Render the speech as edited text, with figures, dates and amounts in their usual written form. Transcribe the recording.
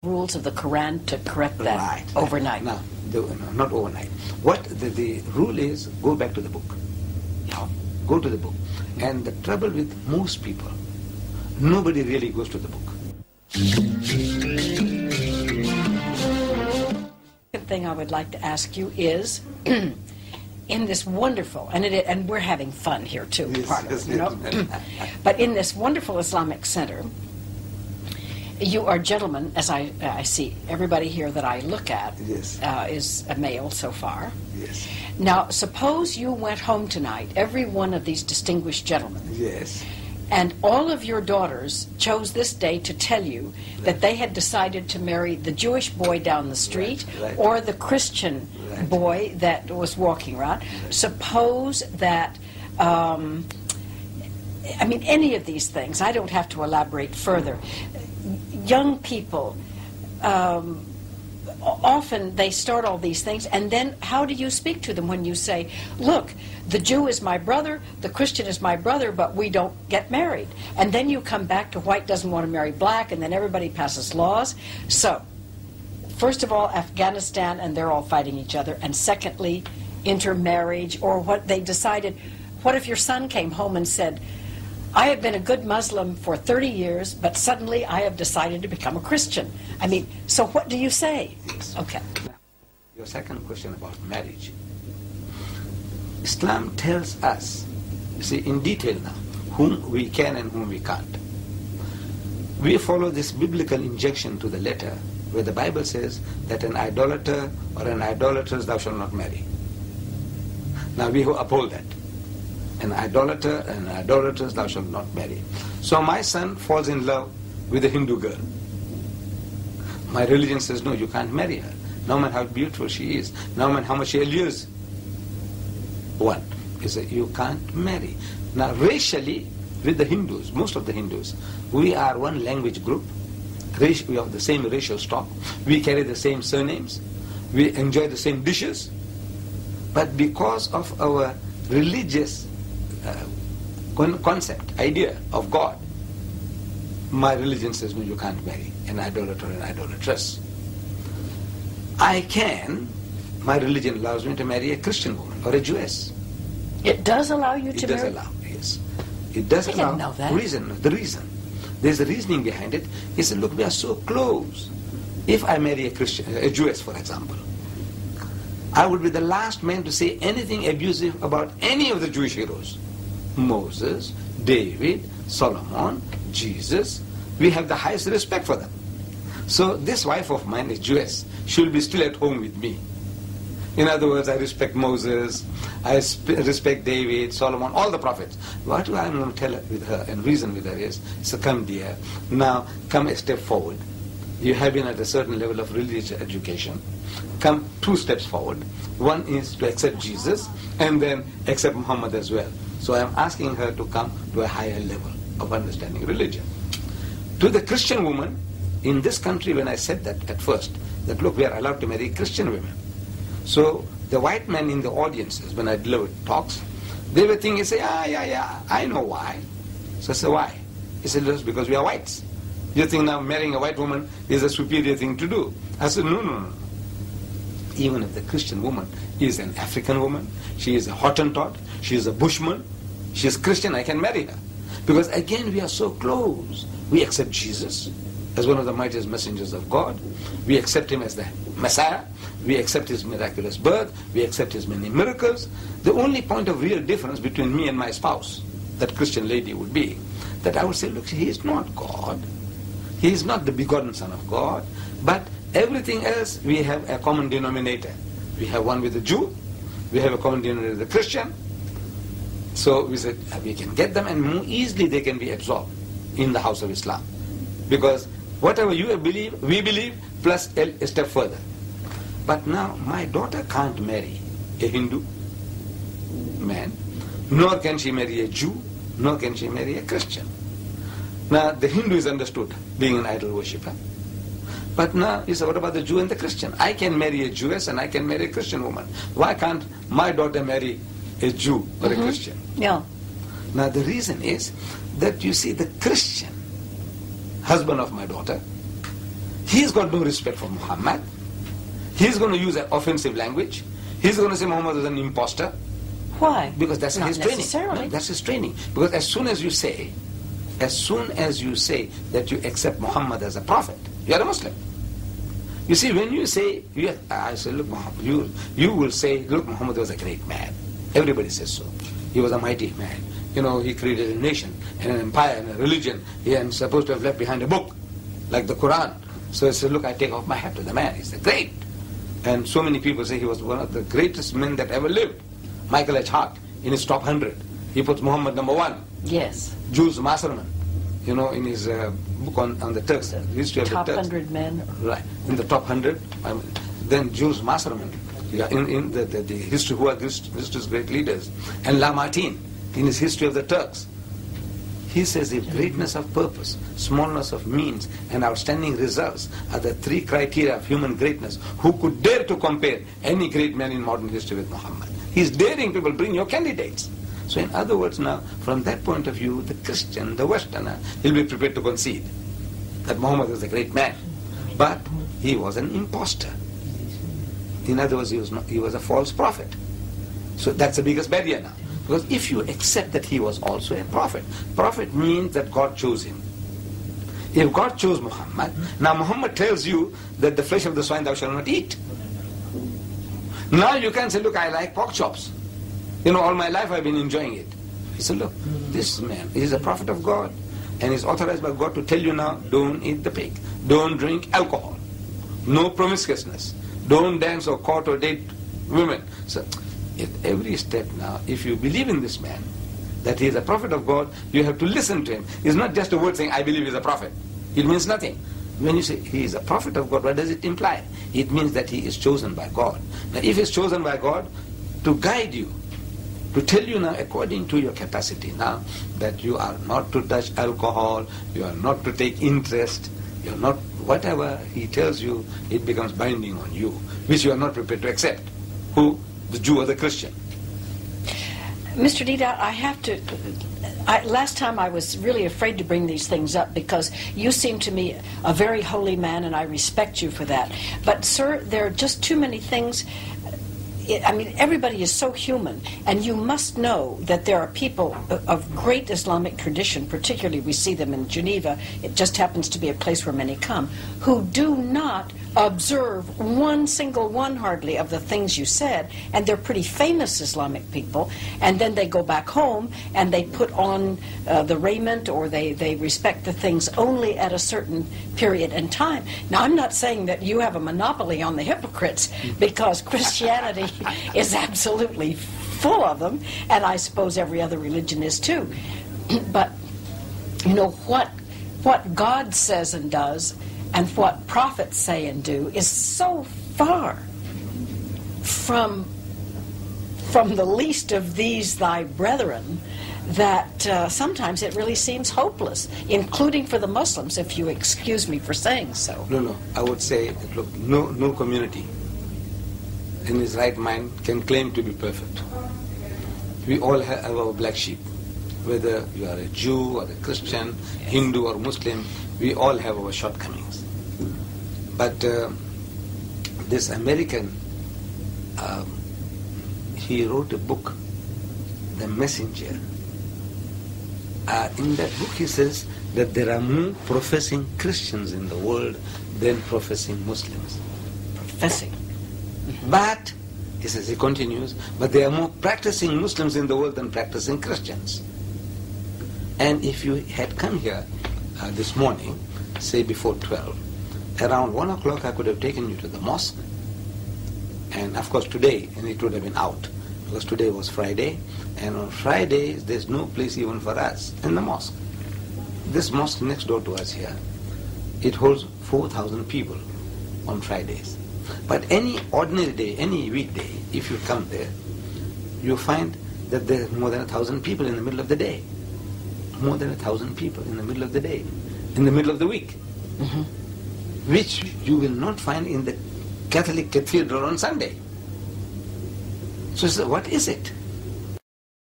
rules of the Quran to correct that overnight. No, not overnight. What the rule is, go back to the book. Go to the book. And the trouble with most people, nobody really goes to the book. The thing I would like to ask you is, in this wonderful, and we're having fun here too, but in this wonderful Islamic center, you are gentlemen, as I see. Everybody here that I look at is a male so far. Yes. Now, suppose you went home tonight, every one of these distinguished gentlemen. Yes. And all of your daughters chose this day to tell you that they had decided to marry the Jewish boy down the street or the Christian boy that was walking around. Suppose that, any of these things, I don't have to elaborate further. Young people, often they start all these things, and then how do you speak to them when you say, look, the Jew is my brother, the Christian is my brother, but we don't get married. And then you come back to white doesn't want to marry black, and then everybody passes laws. So, first of all, Afghanistan, and they're all fighting each other, and secondly, intermarriage, or what they decided. What if your son came home and said, I have been a good Muslim for 30 years, but suddenly I have decided to become a Christian. So what do you say? Yes. Okay. Your second question about marriage. Islam tells us, you see, in detail now, whom we can and whom we can't. We follow this biblical injection to the letter, where the Bible says that an idolater or an idolatress thou shalt not marry. Now we uphold that. An idolater and an idolatress thou shalt not marry. So my son falls in love with a Hindu girl. My religion says, no, you can't marry her. No matter how beautiful she is, no matter how much she allures. One is that you can't marry. Now racially, with the Hindus, most of the Hindus, we are one language group. We have the same racial stock. We carry the same surnames. We enjoy the same dishes. But because of our religious concept, idea of God, my religion says, no, you can't marry an idolater or an idolatress. My religion allows me to marry a Christian woman or a Jewess. It does allow you to marry? It does allow, yes. It does allow. I didn't know that. The reason. There's a reasoning behind it. He said, look, we are so close. If I marry a Jewess, for example, I would be the last man to say anything abusive about any of the Jewish heroes. Moses, David, Solomon, Jesus. We have the highest respect for them. So this wife of mine is Jewess. She'll be still at home with me. In other words, I respect Moses, I respect David, Solomon, all the prophets. What I'm going to tell with her and reason with her is, so come dear, now come a step forward. You have been at a certain level of religious education. Come 2 steps forward. One is to accept Jesus and then accept Muhammad as well. So I'm asking her to come to a higher level of understanding religion. To the Christian woman, in this country, when I said that at first, that look, we are allowed to marry Christian women. So the white men in the audiences, when I delivered talks, they were thinking, say, I know why. So I said, why? He said, just because we are whites. You think now marrying a white woman is a superior thing to do? I said, no. Even if the Christian woman is an African woman, she is a Hottentot, she is a Bushman, she is Christian, I can marry her. Because again, we are so close. We accept Jesus as one of the mightiest messengers of God. We accept him as the Messiah. We accept his miraculous birth. We accept his many miracles. The only point of real difference between me and my spouse, that Christian lady, would be that I would say, look, he is not God. He is not the begotten Son of God. But everything else, we have a common denominator. We have one with the Jew. We have a common denominator with the Christian. So we said, we can get them, and more easily they can be absorbed in the house of Islam. Because whatever you believe, we believe, plus a step further. But now my daughter can't marry a Hindu man, nor can she marry a Jew, nor can she marry a Christian. Now the Hindu is understood being an idol worshipper. But now you say, what about the Jew and the Christian? I can marry a Jewess and I can marry a Christian woman. Why can't my daughter marry a Jew or a Christian? Yeah. Now the reason is that you see the Christian husband of my daughter, He's got no respect for Muhammad. He's going to use an offensive language. He's going to say Muhammad is an imposter. Why? Because that's Not his training. necessarily. No, that's his training. Because as soon as you say that you accept Muhammad as a prophet, you are a Muslim. You see, when you say, I say, look, Muhammad, you will say, look, Muhammad was a great man. Everybody says so. He was a mighty man. You know, he created a nation and an empire and a religion. He is supposed to have left behind a book, like the Quran. So I said, look, I take off my hat to the man. He's the great. And so many people say he was one of the greatest men that ever lived. Michael H. Hart, in his top 100, he puts Muhammad number 1. Yes. Jules Masserman, you know, in his book on the Turks, history of the Top Turks. 100 men. Right, in the top 100. Then Jules Masserman, in the history, who are history's great leaders. And Lamartine, in his history of the Turks. He says if greatness of purpose, smallness of means, and outstanding results are the 3 criteria of human greatness, who could dare to compare any great man in modern history with Muhammad? He's daring people, bring your candidates. So in other words now, from that point of view, the Christian, the Westerner, he'll be prepared to concede that Muhammad was a great man. But he was an imposter. In other words, he was a false prophet. So that's the biggest barrier now. Because if you accept that he was also a prophet, prophet means that God chose him. If God chose Muhammad, now Muhammad tells you that the flesh of the swine thou shalt not eat. Now you can say, look, I like pork chops. You know, all my life I've been enjoying it. He said, look, this man is a prophet of God and is authorized by God to tell you now, don't eat the pig, don't drink alcohol, no promiscuousness, don't dance or court or date women. So at every step now, if you believe in this man, that he is a prophet of God, you have to listen to him. It's not just a word saying, I believe he's a prophet. It means nothing. When you say he is a prophet of God, what does it imply? It means that he is chosen by God. Now if he is chosen by God to guide you, to tell you now according to your capacity now, that you are not to touch alcohol, you are not to take interest, you are not, whatever he tells you, it becomes binding on you, which you are not prepared to accept. Who? The Jew or the Christian. Mr. Deedat, I have to... last time I was really afraid to bring these things up because you seem to me a very holy man and I respect you for that. But, sir, there are just too many things... I mean, everybody is so human, and you must know that there are people of great Islamic tradition, particularly we see them in Geneva, it just happens to be a place where many come, who do not observe one single one hardly of the things you said, and they're pretty famous Islamic people, and then they go back home and they put on the raiment or they respect the things only at a certain period in time. Now, I'm not saying that you have a monopoly on the hypocrites, because Christianity is absolutely full of them, and I suppose every other religion is too. But, you know, what God says and does and what prophets say and do is so far from the least of these thy brethren that sometimes it really seems hopeless, including for the Muslims, if you excuse me for saying so. No, I would say that, look, no community in his right mind can claim to be perfect. We all have our black sheep. Whether you are a Jew or a Christian, Hindu or Muslim, we all have our shortcomings. But this American, he wrote a book, The Messenger. In that book he says that there are more professing Christians in the world than professing Muslims. Professing. Mm-hmm. But, he says, he continues, but there are more practicing Muslims in the world than practicing Christians. And if you had come here this morning, say before 12, around 1 o'clock I could have taken you to the mosque. And of course today, and it would have been out, because today was Friday, and on Fridays there's no place even for us in the mosque. This mosque next door to us here, it holds 4,000 people on Fridays. But any ordinary day, any weekday, if you come there, you find that there are more than 1,000 people in the middle of the day. More than 1,000 people in the middle of the day, in the middle of the week, mm-hmm. which you will not find in the Catholic cathedral on Sunday. So what is it?